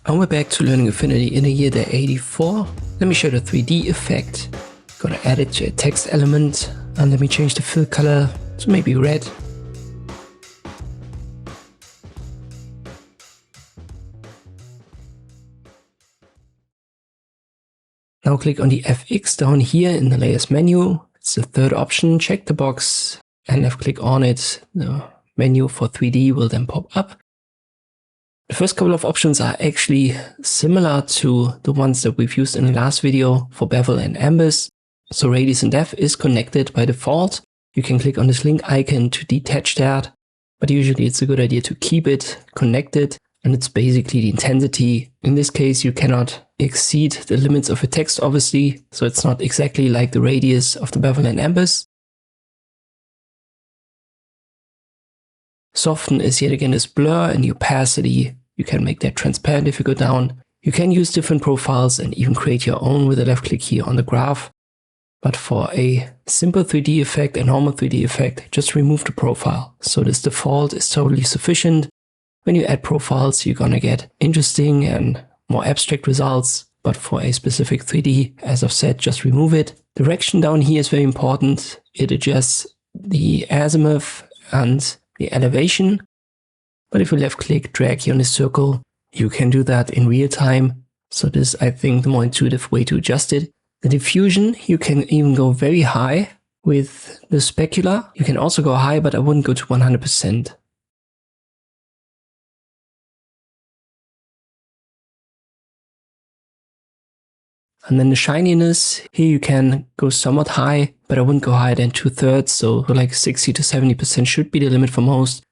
And we're back to learning Affinity in the year day 84. Let me show the 3D effect. Gotta add it to a text element, and let me change the fill color to maybe red. Now click on the FX down here in the layers menu. It's the third option. Check the box and left click on it. The menu for 3D will then pop up. The first couple of options are actually similar to the ones that we've used in the last video for bevel and embed. So radius and depth is connected by default. You can click on this link icon to detach that, but usually it's a good idea to keep it connected, and it's basically the intensity. In this case, you cannot exceed the limits of a text, obviously, so it's not exactly like the radius of the bevel and embed. Soften is yet again this blur and the opacity. You can make that transparent if you go down. You can use different profiles and even create your own with a left click here on the graph. But for a simple 3D effect, a normal 3D effect, just remove the profile. So this default is totally sufficient. When you add profiles, you're gonna get interesting and more abstract results. But for a specific 3D, as I've said, just remove it. Direction down here is very important. It adjusts the azimuth and the elevation, but if you left click, drag here on the circle, you can do that in real time. So this is, I think, the more intuitive way to adjust it. The diffusion, you can even go very high with the specular. You can also go high, but I wouldn't go to 100%. And then the shininess, here you can go somewhat high, but I wouldn't go higher than 2/3, so like 60 to 70% should be the limit for most.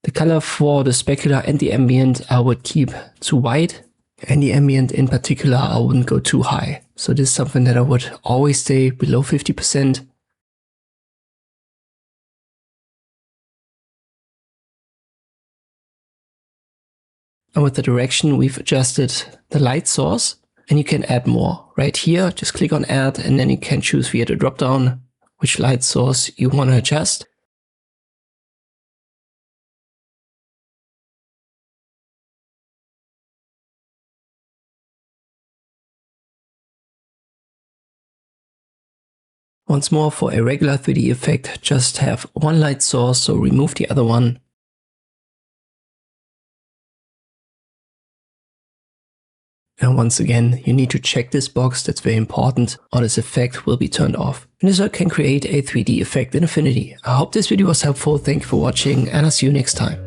The color for the specular and the ambient I would keep to white, and the ambient in particular I wouldn't go too high. So this is something that I would always stay below 50%. And with the direction, we've adjusted the light source. And you can add more. Right here, just click on add, and then you can choose via the dropdown which light source you want to adjust. Once more, for a regular 3D effect, just have one light source, so remove the other one. And once again, you need to check this box, that's very important, or this effect will be turned off. And this can create a 3D effect in Affinity. I hope this video was helpful, thank you for watching, and I'll see you next time.